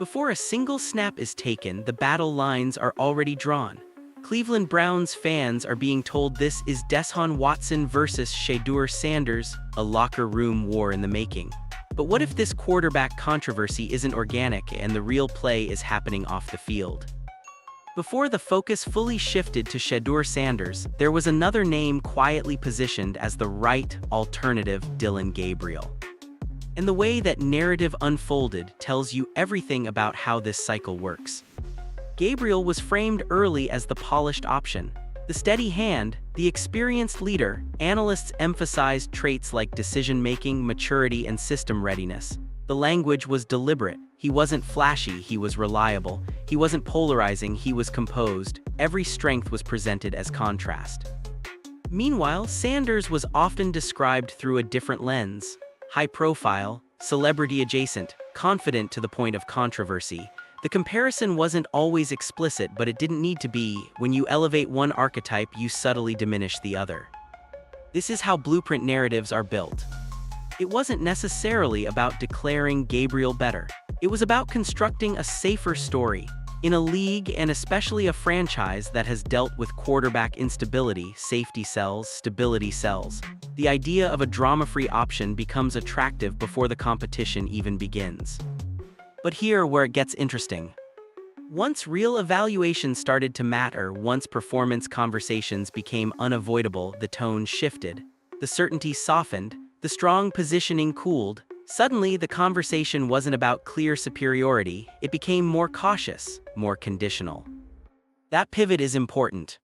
Before a single snap is taken, the battle lines are already drawn. Cleveland Browns fans are being told this is Deshaun Watson versus Shedeur Sanders, a locker room war in the making. But what if this quarterback controversy isn't organic and the real play is happening off the field? Before the focus fully shifted to Shedeur Sanders, there was another name quietly positioned as the right alternative: Dillon Gabriel. And the way that narrative unfolded tells you everything about how this cycle works. Gabriel was framed early as the polished option, the steady hand, the experienced leader. Analysts emphasized traits like decision-making, maturity, and system readiness. The language was deliberate. He wasn't flashy, he was reliable. He wasn't polarizing, he was composed. Every strength was presented as contrast. Meanwhile, Sanders was often described through a different lens: high profile, celebrity adjacent, confident to the point of controversy. The comparison wasn't always explicit, but it didn't need to be. When you elevate one archetype, you subtly diminish the other. This is how blueprint narratives are built. It wasn't necessarily about declaring Gabriel better. It was about constructing a safer story. In a league, and especially a franchise that has dealt with quarterback instability, safety sells, stability sells. The idea of a drama-free option becomes attractive before the competition even begins. But here where it gets interesting. Once real evaluation started to matter, once performance conversations became unavoidable, the tone shifted. The certainty softened, the strong positioning cooled. Suddenly, the conversation wasn't about clear superiority, it became more cautious, more conditional. That pivot is important,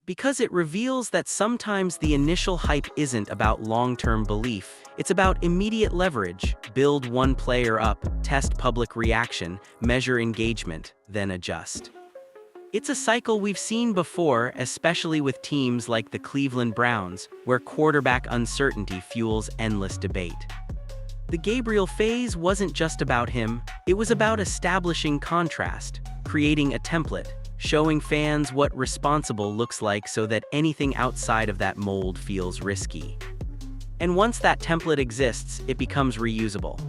because it reveals that sometimes the initial hype isn't about long-term belief, it's about immediate leverage. Build one player up, test public reaction, measure engagement, then adjust. It's a cycle we've seen before, especially with teams like the Cleveland Browns, where quarterback uncertainty fuels endless debate. The Gabriel phase wasn't just about him, it was about establishing contrast, creating a template, showing fans what responsible looks like so that anything outside of that mold feels risky. And once that template exists, it becomes reusable.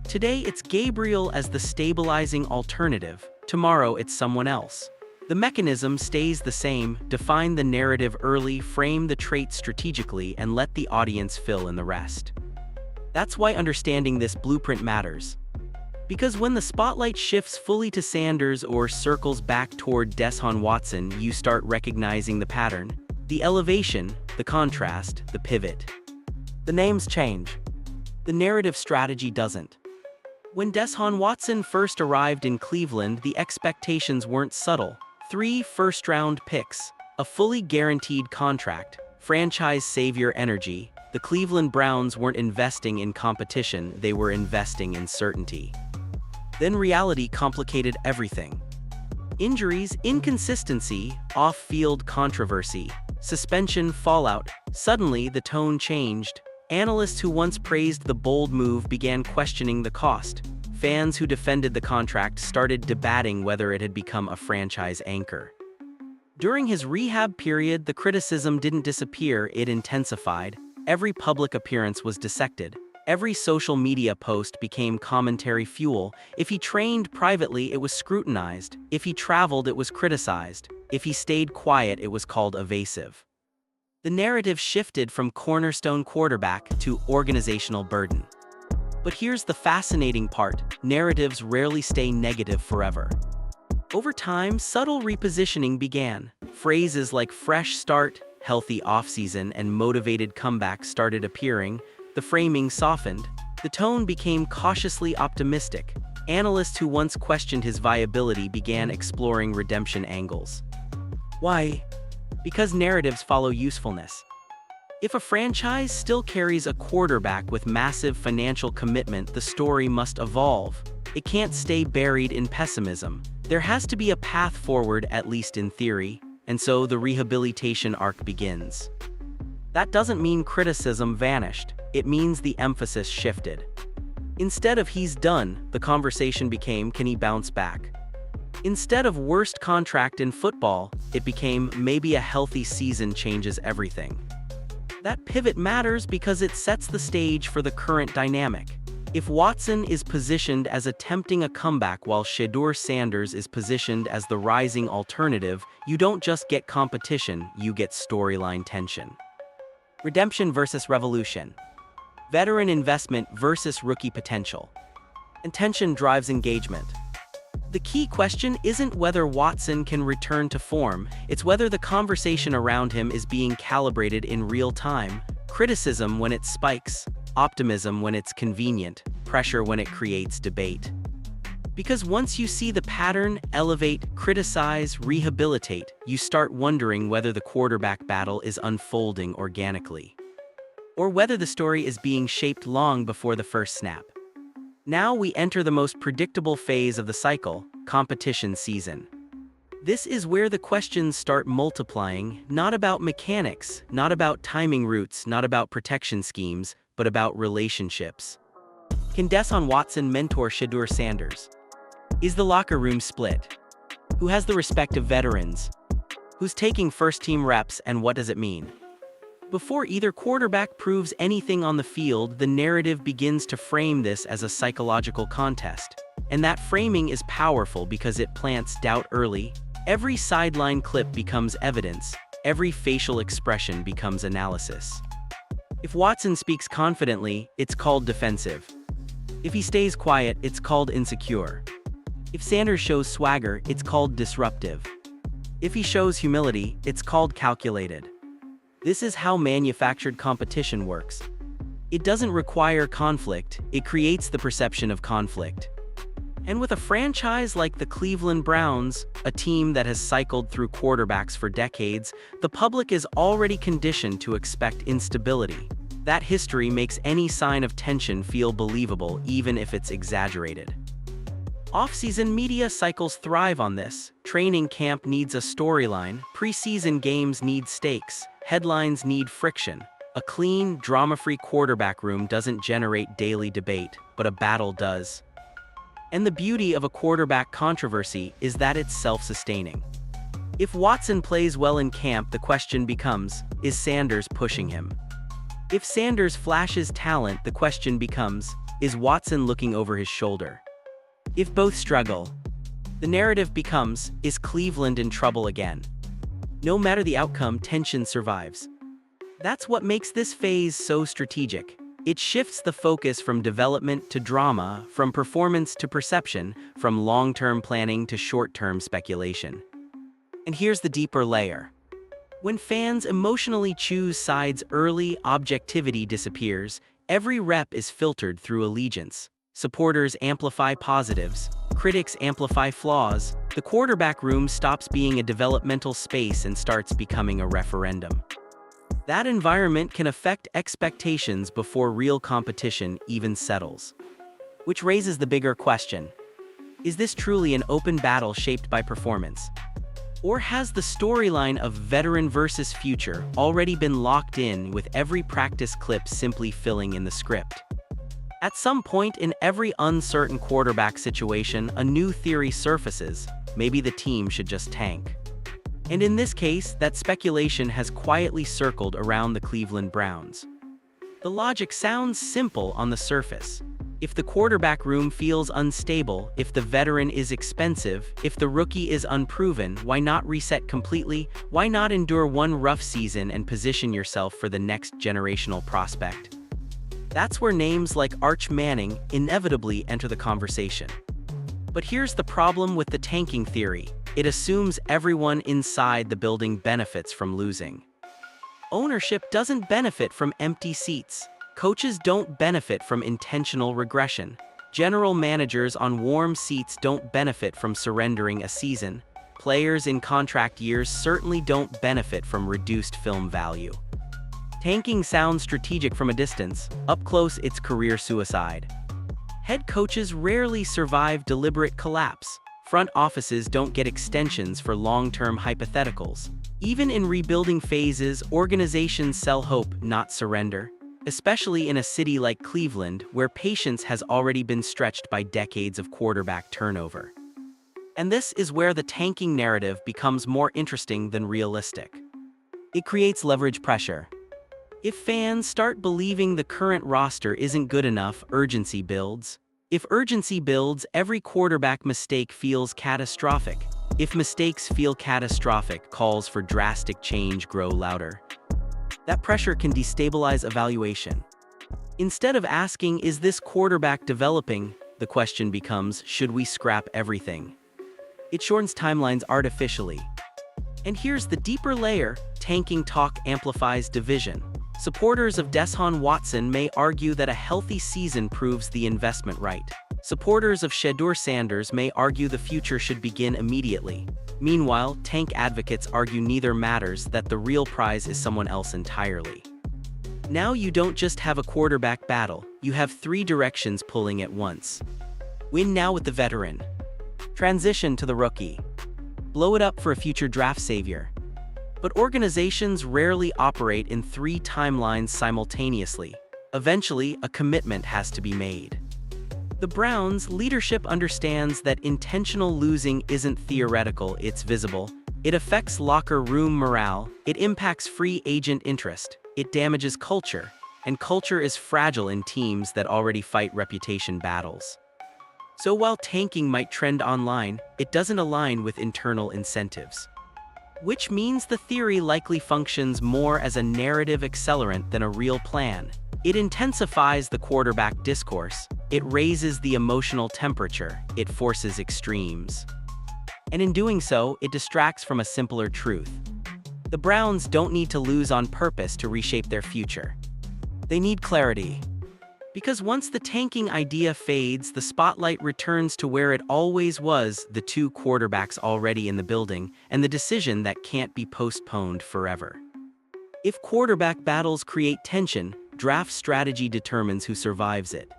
Today it's Gabriel as the stabilizing alternative, tomorrow it's someone else. The mechanism stays the same: define the narrative early, frame the traits strategically, and let the audience fill in the rest. That's why understanding this blueprint matters. Because when the spotlight shifts fully to Sanders or circles back toward Deshaun Watson, you start recognizing the pattern, the elevation, the contrast, the pivot. The names change. The narrative strategy doesn't. When Deshaun Watson first arrived in Cleveland, the expectations weren't subtle. 3 first-round picks, a fully guaranteed contract, franchise savior energy. The Cleveland Browns weren't investing in competition, they were investing in certainty. Then reality complicated everything. Injuries, inconsistency, off-field controversy, suspension fallout. Suddenly, the tone changed. Analysts who once praised the bold move began questioning the cost. Fans who defended the contract started debating whether it had become a franchise anchor. During his rehab period, the criticism didn't disappear, it intensified. Every public appearance was dissected. Every social media post became commentary fuel. If he trained privately, it was scrutinized. If he traveled, it was criticized. If he stayed quiet, it was called evasive. The narrative shifted from cornerstone quarterback to organizational burden. But here's the fascinating part: narratives rarely stay negative forever. Over time, subtle repositioning began. Phrases like fresh start, healthy offseason, and motivated comeback started appearing. The framing softened. The tone became cautiously optimistic. Analysts who once questioned his viability began exploring redemption angles. Why? Because narratives follow usefulness. If a franchise still carries a quarterback with massive financial commitment, the story must evolve. It can't stay buried in pessimism. There has to be a path forward, at least in theory. And so the rehabilitation arc begins. That doesn't mean criticism vanished, it means the emphasis shifted. Instead of "he's done," the conversation became "can he bounce back?" Instead of "worst contract in football," it became "maybe a healthy season changes everything." That pivot matters because it sets the stage for the current dynamic. If Watson is positioned as attempting a comeback while Shedeur Sanders is positioned as the rising alternative, you don't just get competition, you get storyline tension. Redemption versus revolution. Veteran investment versus rookie potential. And tension drives engagement. The key question isn't whether Watson can return to form, it's whether the conversation around him is being calibrated in real time, criticism when it spikes, optimism when it's convenient, pressure when it creates debate. Because once you see the pattern, elevate, criticize, rehabilitate, you start wondering whether the quarterback battle is unfolding organically, or whether the story is being shaped long before the first snap. Now we enter the most predictable phase of the cycle, competition season. This is where the questions start multiplying, not about mechanics, not about timing routes, not about protection schemes, but about relationships. Can Deshaun Watson mentor Shedeur Sanders? Is the locker room split? Who has the respect of veterans? Who's taking first-team reps, and what does it mean? Before either quarterback proves anything on the field, the narrative begins to frame this as a psychological contest. And that framing is powerful because it plants doubt early. Every sideline clip becomes evidence, every facial expression becomes analysis. If Watson speaks confidently, it's called defensive. If he stays quiet, it's called insecure. If Sanders shows swagger, it's called disruptive. If he shows humility, it's called calculated. This is how manufactured competition works. It doesn't require conflict, it creates the perception of conflict. And with a franchise like the Cleveland Browns, a team that has cycled through quarterbacks for decades, the public is already conditioned to expect instability. That history makes any sign of tension feel believable, even if it's exaggerated. Off-season media cycles thrive on this. Training camp needs a storyline, preseason games need stakes, headlines need friction. A clean, drama-free quarterback room doesn't generate daily debate, but a battle does. And the beauty of a quarterback controversy is that it's self-sustaining. If Watson plays well in camp, the question becomes, is Sanders pushing him? If Sanders flashes talent, the question becomes, is Watson looking over his shoulder? If both struggle, the narrative becomes, is Cleveland in trouble again? No matter the outcome, tension survives. That's what makes this phase so strategic. It shifts the focus from development to drama, from performance to perception, from long-term planning to short-term speculation. And here's the deeper layer. When fans emotionally choose sides early, objectivity disappears. Every rep is filtered through allegiance. Supporters amplify positives, critics amplify flaws. The quarterback room stops being a developmental space and starts becoming a referendum. That environment can affect expectations before real competition even settles. Which raises the bigger question. Is this truly an open battle shaped by performance? Or has the storyline of veteran versus future already been locked in, with every practice clip simply filling in the script? At some point in every uncertain quarterback situation, a new theory surfaces. Maybe the team should just tank. And in this case, that speculation has quietly circled around the Cleveland Browns. The logic sounds simple on the surface. If the quarterback room feels unstable, if the veteran is expensive, if the rookie is unproven, why not reset completely? Why not endure one rough season and position yourself for the next generational prospect? That's where names like Arch Manning inevitably enter the conversation. But here's the problem with the tanking theory. It assumes everyone inside the building benefits from losing. Ownership doesn't benefit from empty seats. Coaches don't benefit from intentional regression. General managers on warm seats don't benefit from surrendering a season. Players in contract years certainly don't benefit from reduced film value. Tanking sounds strategic from a distance. Up close, it's career suicide. Head coaches rarely survive deliberate collapse. Front offices don't get extensions for long-term hypotheticals. Even in rebuilding phases, organizations sell hope, not surrender. Especially in a city like Cleveland, where patience has already been stretched by decades of quarterback turnover. And this is where the tanking narrative becomes more interesting than realistic. It creates leverage pressure. If fans start believing the current roster isn't good enough, urgency builds. If urgency builds, every quarterback mistake feels catastrophic. If mistakes feel catastrophic, calls for drastic change grow louder. That pressure can destabilize evaluation. Instead of asking, "Is this quarterback developing?" the question becomes, "Should we scrap everything?" It shortens timelines artificially. And here's the deeper layer: tanking talk amplifies division. Supporters of Deshaun Watson may argue that a healthy season proves the investment right. Supporters of Shedeur Sanders may argue the future should begin immediately. Meanwhile, tank advocates argue neither matters, that the real prize is someone else entirely. Now you don't just have a quarterback battle, you have three directions pulling at once. Win now with the veteran. Transition to the rookie. Blow it up for a future draft savior. But organizations rarely operate in three timelines simultaneously. Eventually, a commitment has to be made. The Browns' leadership understands that intentional losing isn't theoretical, it's visible. It affects locker room morale, it impacts free agent interest, it damages culture, and culture is fragile in teams that already fight reputation battles. So while tanking might trend online, it doesn't align with internal incentives. Which means the theory likely functions more as a narrative accelerant than a real plan. It intensifies the quarterback discourse, it raises the emotional temperature, it forces extremes. And in doing so, it distracts from a simpler truth. The Browns don't need to lose on purpose to reshape their future. They need clarity. Because once the tanking idea fades, the spotlight returns to where it always was: the two quarterbacks already in the building, and the decision that can't be postponed forever. If quarterback battles create tension, draft strategy determines who survives it.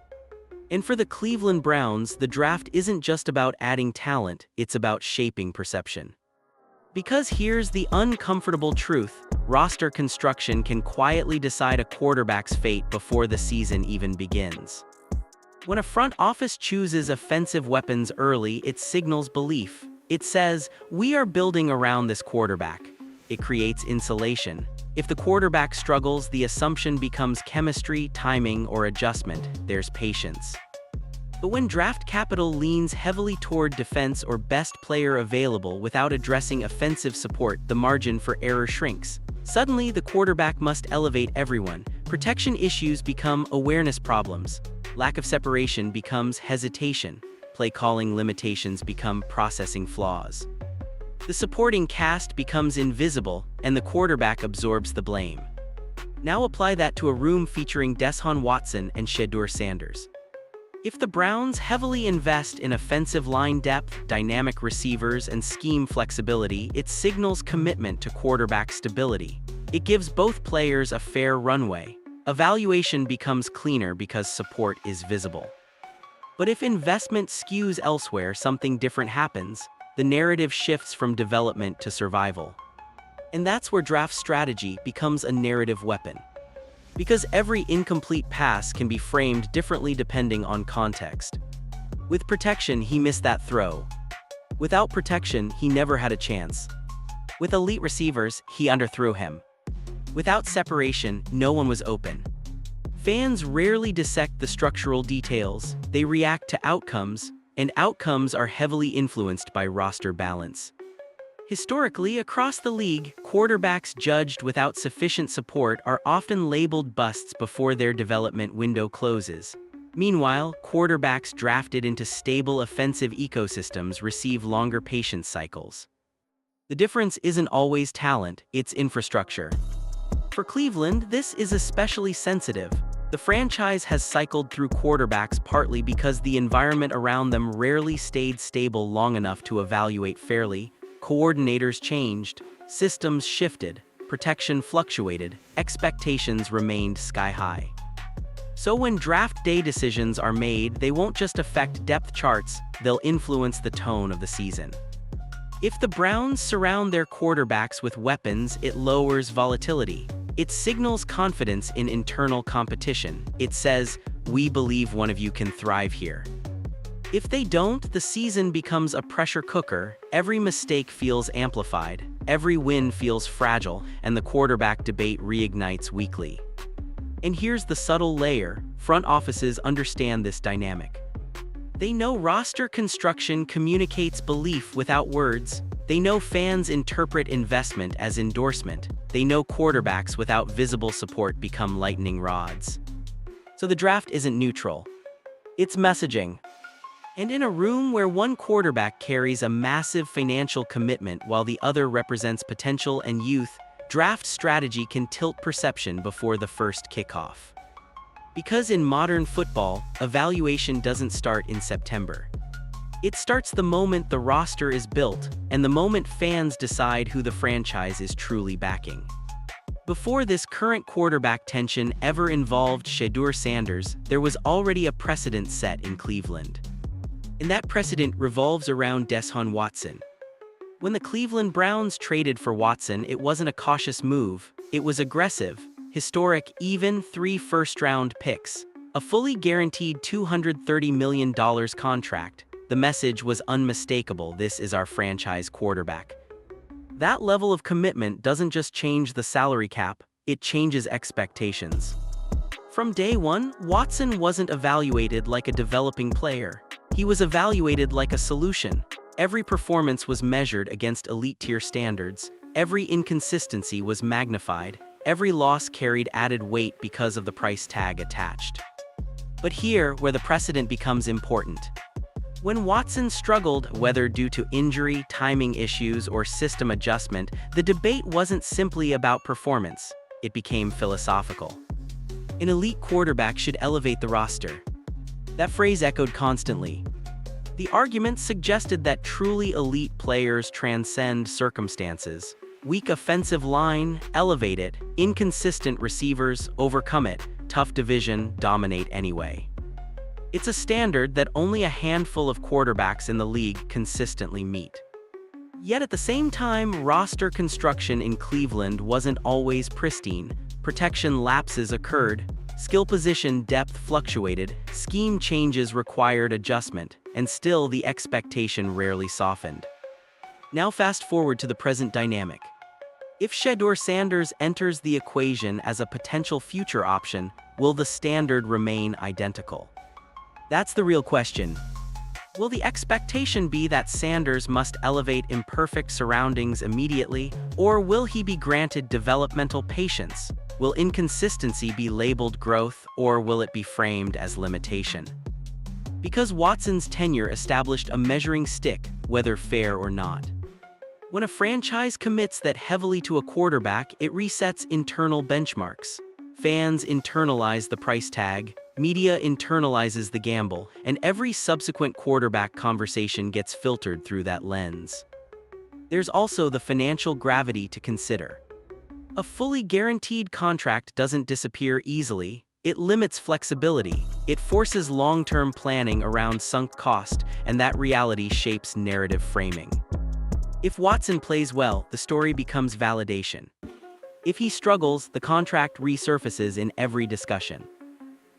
And for the Cleveland Browns, the draft isn't just about adding talent, it's about shaping perception. Because here's the uncomfortable truth: roster construction can quietly decide a quarterback's fate before the season even begins. When a front office chooses offensive weapons early, it signals belief. It says, "We are building around this quarterback." It creates insulation. If the quarterback struggles, the assumption becomes chemistry, timing, or adjustment. There's patience. But when draft capital leans heavily toward defense or best player available without addressing offensive support, the margin for error shrinks. Suddenly, the quarterback must elevate everyone. Protection issues become awareness problems. Lack of separation becomes hesitation. Play calling limitations become processing flaws. The supporting cast becomes invisible, and the quarterback absorbs the blame. Now apply that to a room featuring Deshaun Watson and Shedeur Sanders. If the Browns heavily invest in offensive line depth, dynamic receivers, and scheme flexibility, it signals commitment to quarterback stability. It gives both players a fair runway. Evaluation becomes cleaner because support is visible. But if investment skews elsewhere, something different happens. The narrative shifts from development to survival. And that's where draft strategy becomes a narrative weapon. Because every incomplete pass can be framed differently depending on context. With protection, he missed that throw. Without protection, he never had a chance. With elite receivers, he underthrew him. Without separation, no one was open. Fans rarely dissect the structural details, they react to outcomes, and outcomes are heavily influenced by roster balance. Historically, across the league, quarterbacks judged without sufficient support are often labeled busts before their development window closes. Meanwhile, quarterbacks drafted into stable offensive ecosystems receive longer patience cycles. The difference isn't always talent, it's infrastructure. For Cleveland, this is especially sensitive. The franchise has cycled through quarterbacks partly because the environment around them rarely stayed stable long enough to evaluate fairly. Coordinators changed, systems shifted, protection fluctuated, expectations remained sky-high. So when draft day decisions are made, they won't just affect depth charts, they'll influence the tone of the season. If the Browns surround their quarterbacks with weapons, it lowers volatility. It signals confidence in internal competition. It says, "We believe one of you can thrive here." If they don't, the season becomes a pressure cooker. Every mistake feels amplified, every win feels fragile, and the quarterback debate reignites weekly. And here's the subtle layer: front offices understand this dynamic. They know roster construction communicates belief without words. They know fans interpret investment as endorsement. They know quarterbacks without visible support become lightning rods. So the draft isn't neutral. It's messaging. And in a room where one quarterback carries a massive financial commitment while the other represents potential and youth, draft strategy can tilt perception before the first kickoff. Because in modern football, evaluation doesn't start in September. It starts the moment the roster is built and the moment fans decide who the franchise is truly backing. Before this current quarterback tension ever involved Shedeur Sanders, there was already a precedent set in Cleveland. And that precedent revolves around Deshaun Watson. When the Cleveland Browns traded for Watson, it wasn't a cautious move, it was aggressive, historic, even 3 first-round picks, a fully guaranteed $230 million contract. The message was unmistakable: this is our franchise quarterback. That level of commitment doesn't just change the salary cap, it changes expectations. From day one, Watson wasn't evaluated like a developing player. He was evaluated like a solution. Every performance was measured against elite-tier standards, every inconsistency was magnified, every loss carried added weight because of the price tag attached. But here, where the precedent becomes important. When Watson struggled, whether due to injury, timing issues, or system adjustment, the debate wasn't simply about performance, it became philosophical. An elite quarterback should elevate the roster. That phrase echoed constantly. The argument suggested that truly elite players transcend circumstances. Weak offensive line, elevate it; inconsistent receivers, overcome it; tough division, dominate anyway. It's a standard that only a handful of quarterbacks in the league consistently meet. Yet at the same time, roster construction in Cleveland wasn't always pristine. Protection lapses occurred, skill position depth fluctuated, scheme changes required adjustment, and still the expectation rarely softened. Now fast forward to the present dynamic. If Shedeur Sanders enters the equation as a potential future option, will the standard remain identical? That's the real question. Will the expectation be that Sanders must elevate imperfect surroundings immediately, or will he be granted developmental patience? Will inconsistency be labeled growth, or will it be framed as limitation? Because Watson's tenure established a measuring stick, whether fair or not. When a franchise commits that heavily to a quarterback, it resets internal benchmarks. Fans internalize the price tag, media internalizes the gamble, and every subsequent quarterback conversation gets filtered through that lens. There's also the financial gravity to consider. A fully guaranteed contract doesn't disappear easily. It limits flexibility. It forces long-term planning around sunk cost, and that reality shapes narrative framing. If Watson plays well, the story becomes validation. If he struggles, the contract resurfaces in every discussion.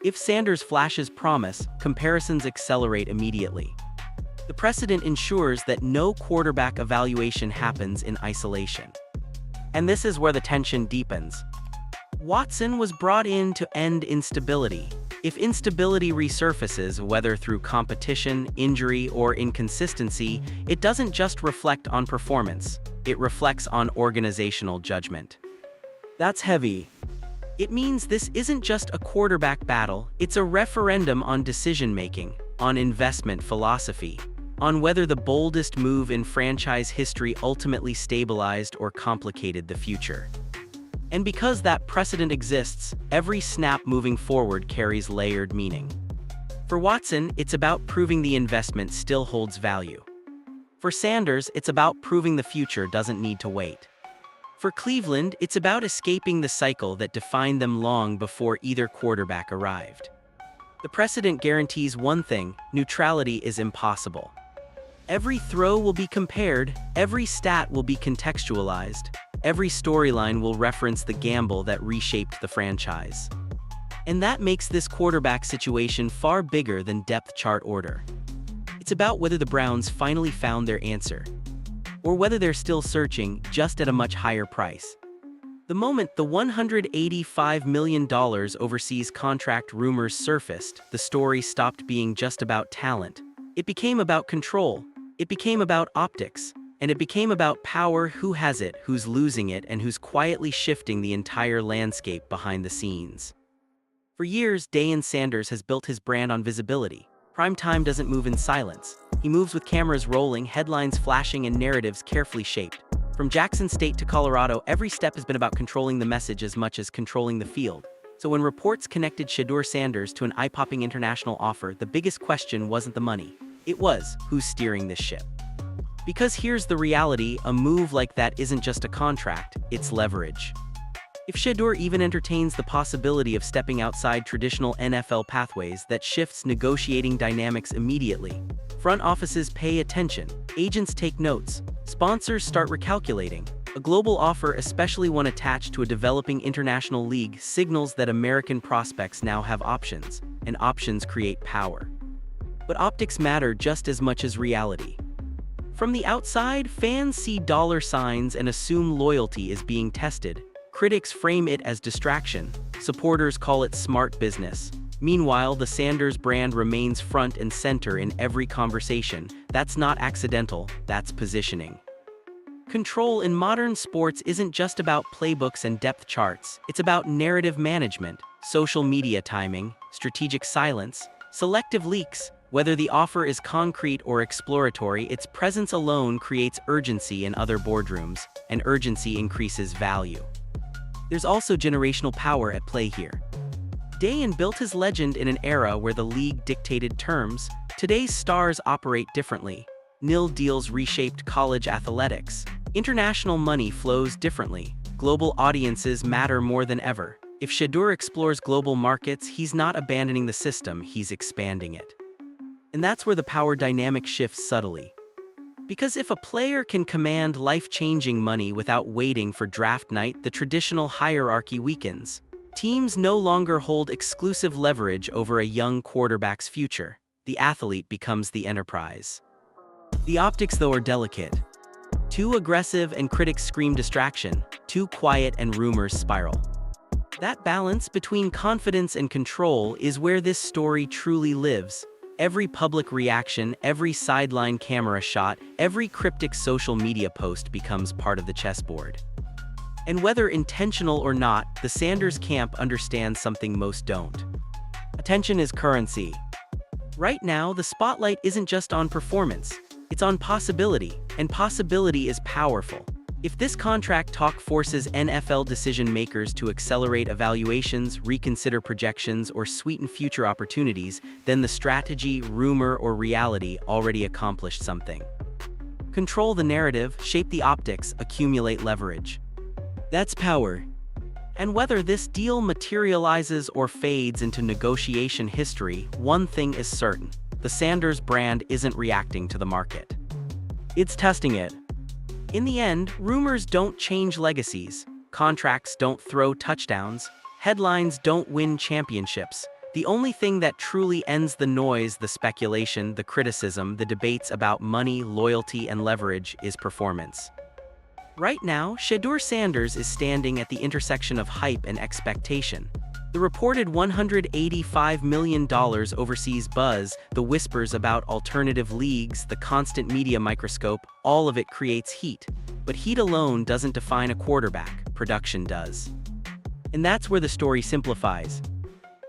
If Sanders flashes promise, comparisons accelerate immediately. The precedent ensures that no quarterback evaluation happens in isolation. And this is where the tension deepens. Watson was brought in to end instability. If instability resurfaces, whether through competition, injury, or inconsistency, it doesn't just reflect on performance, it reflects on organizational judgment. That's heavy. It means this isn't just a quarterback battle, it's a referendum on decision-making, on investment philosophy, on whether the boldest move in franchise history ultimately stabilized or complicated the future. And because that precedent exists, every snap moving forward carries layered meaning. For Watson, it's about proving the investment still holds value. For Sanders, it's about proving the future doesn't need to wait. For Cleveland, it's about escaping the cycle that defined them long before either quarterback arrived. The precedent guarantees one thing: neutrality is impossible. Every throw will be compared, every stat will be contextualized, every storyline will reference the gamble that reshaped the franchise. And that makes this quarterback situation far bigger than depth chart order. It's about whether the Browns finally found their answer, or whether they're still searching, just at a much higher price. The moment the $185 million overseas contract rumors surfaced, the story stopped being just about talent. It became about control. It became about optics. And it became about power: who has it, who's losing it, and who's quietly shifting the entire landscape behind the scenes. For years, Deshaun Sanders has built his brand on visibility. Prime time doesn't move in silence. He moves with cameras rolling, headlines flashing, and narratives carefully shaped. From Jackson State to Colorado, every step has been about controlling the message as much as controlling the field. So when reports connected Shedeur Sanders to an eye-popping international offer, the biggest question wasn't the money. It was, who's steering this ship? Because here's the reality: a move like that isn't just a contract, it's leverage. If Shedeur even entertains the possibility of stepping outside traditional NFL pathways, that shifts negotiating dynamics immediately. Front offices pay attention, agents take notes, sponsors start recalculating. A global offer, especially one attached to a developing international league, signals that American prospects now have options, and options create power. But optics matter just as much as reality. From the outside, fans see dollar signs and assume loyalty is being tested. Critics frame it as distraction. Supporters call it smart business. Meanwhile, the Sanders brand remains front and center in every conversation. That's not accidental, that's positioning. Control in modern sports isn't just about playbooks and depth charts. It's about narrative management, social media timing, strategic silence, selective leaks. Whether the offer is concrete or exploratory, its presence alone creates urgency in other boardrooms, and urgency increases value. There's also generational power at play here. Deshaun built his legend in an era where the league dictated terms. Today's stars operate differently. Nil deals reshaped college athletics. International money flows differently. Global audiences matter more than ever. If Shedeur explores global markets, he's not abandoning the system, he's expanding it. And that's where the power dynamic shifts subtly. Because if a player can command life-changing money without waiting for draft night, the traditional hierarchy weakens. Teams no longer hold exclusive leverage over a young quarterback's future. The athlete becomes the enterprise. The optics, though, are delicate. Too aggressive and critics scream distraction. Too quiet and rumors spiral. That balance between confidence and control is where this story truly lives. Every public reaction, every sideline camera shot, every cryptic social media post becomes part of the chessboard. And whether intentional or not, the Sanders camp understands something most don't. Attention is currency. Right now, the spotlight isn't just on performance, it's on possibility, and possibility is powerful. If this contract talk forces NFL decision-makers to accelerate evaluations, reconsider projections, or sweeten future opportunities, then the strategy, rumor, or reality already accomplished something. Control the narrative, shape the optics, accumulate leverage. That's power. And whether this deal materializes or fades into negotiation history, one thing is certain: the Sanders brand isn't reacting to the market. It's testing it. In the end, rumors don't change legacies, contracts don't throw touchdowns, headlines don't win championships. The only thing that truly ends the noise, the speculation, the criticism, the debates about money, loyalty, and leverage is performance. Right now, Shedeur Sanders is standing at the intersection of hype and expectation. The reported $185 million overseas buzz, the whispers about alternative leagues, the constant media microscope, all of it creates heat. But heat alone doesn't define a quarterback, production does. And that's where the story simplifies.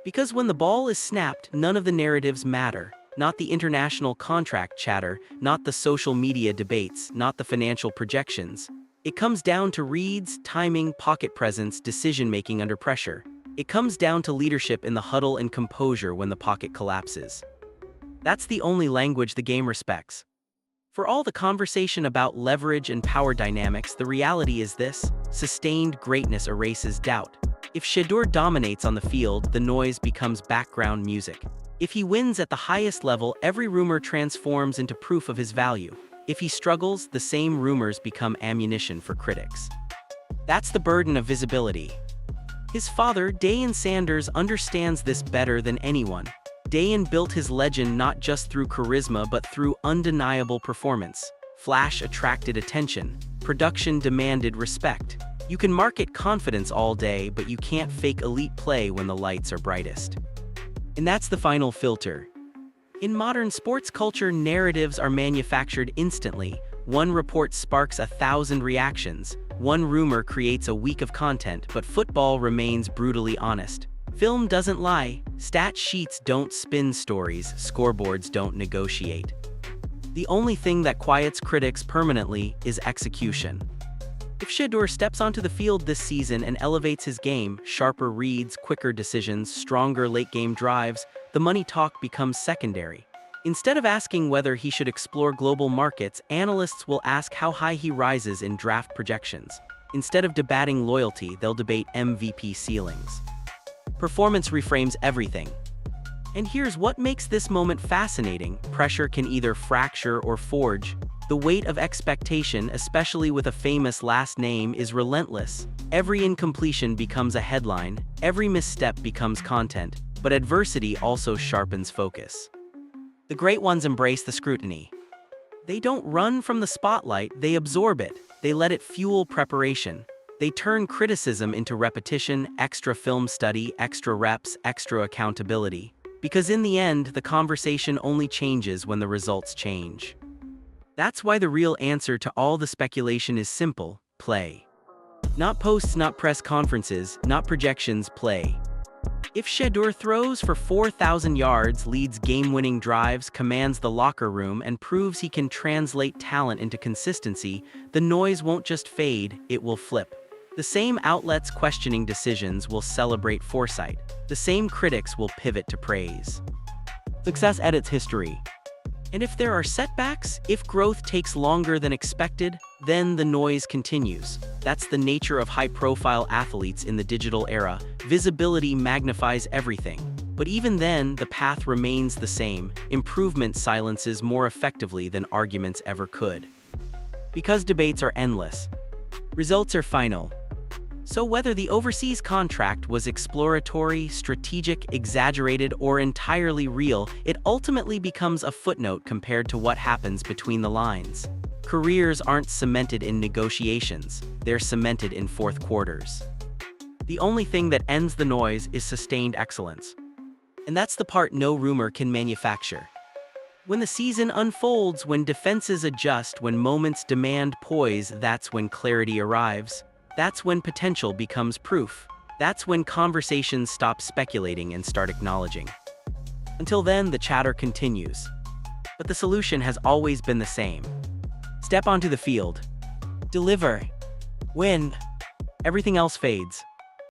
Because when the ball is snapped, none of the narratives matter. Not the international contract chatter, not the social media debates, not the financial projections. It comes down to reads, timing, pocket presence, decision-making under pressure. It comes down to leadership in the huddle and composure when the pocket collapses. That's the only language the game respects. For all the conversation about leverage and power dynamics, the reality is this: sustained greatness erases doubt. If Shedeur dominates on the field, the noise becomes background music. If he wins at the highest level, every rumor transforms into proof of his value. If he struggles, the same rumors become ammunition for critics. That's the burden of visibility. His father, Deshaun Sanders, understands this better than anyone. Deshaun built his legend not just through charisma but through undeniable performance. Flash attracted attention. Production demanded respect. You can market confidence all day, but you can't fake elite play when the lights are brightest. And that's the final filter. In modern sports culture, narratives are manufactured instantly. One report sparks 1,000 reactions. One rumor creates a week of content, but football remains brutally honest. Film doesn't lie. Stat sheets don't spin stories. Scoreboards don't negotiate. The only thing that quiets critics permanently is execution. If Shedeur steps onto the field this season and elevates his game, sharper reads, quicker decisions, stronger late-game drives, the money talk becomes secondary. Instead of asking whether he should explore global markets, analysts will ask how high he rises in draft projections. Instead of debating loyalty, they'll debate MVP ceilings. Performance reframes everything. And here's what makes this moment fascinating: pressure can either fracture or forge. The weight of expectation, especially with a famous last name, is relentless. Every incompletion becomes a headline, every misstep becomes content, but adversity also sharpens focus. The great ones embrace the scrutiny. They don't run from the spotlight, they absorb it. They let it fuel preparation. They turn criticism into repetition, extra film study, extra reps, extra accountability. Because in the end, the conversation only changes when the results change. That's why the real answer to all the speculation is simple: play. Not posts, not press conferences, not projections, play. If Shedeur throws for 4,000 yards, leads game-winning drives, commands the locker room, and proves he can translate talent into consistency, the noise won't just fade, it will flip. The same outlets questioning decisions will celebrate foresight. The same critics will pivot to praise. Success edits history. And if there are setbacks, if growth takes longer than expected, then the noise continues. That's the nature of high-profile athletes in the digital era. Visibility magnifies everything. But even then, the path remains the same. Improvement silences more effectively than arguments ever could. Because debates are endless, results are final. So whether the overseas contract was exploratory, strategic, exaggerated, or entirely real, it ultimately becomes a footnote compared to what happens between the lines. Careers aren't cemented in negotiations, they're cemented in fourth quarters. The only thing that ends the noise is sustained excellence. And that's the part no rumor can manufacture. When the season unfolds, when defenses adjust, when moments demand poise, that's when clarity arrives. That's when potential becomes proof. That's when conversations stop speculating and start acknowledging. Until then, the chatter continues. But the solution has always been the same. Step onto the field. Deliver. Win. Everything else fades.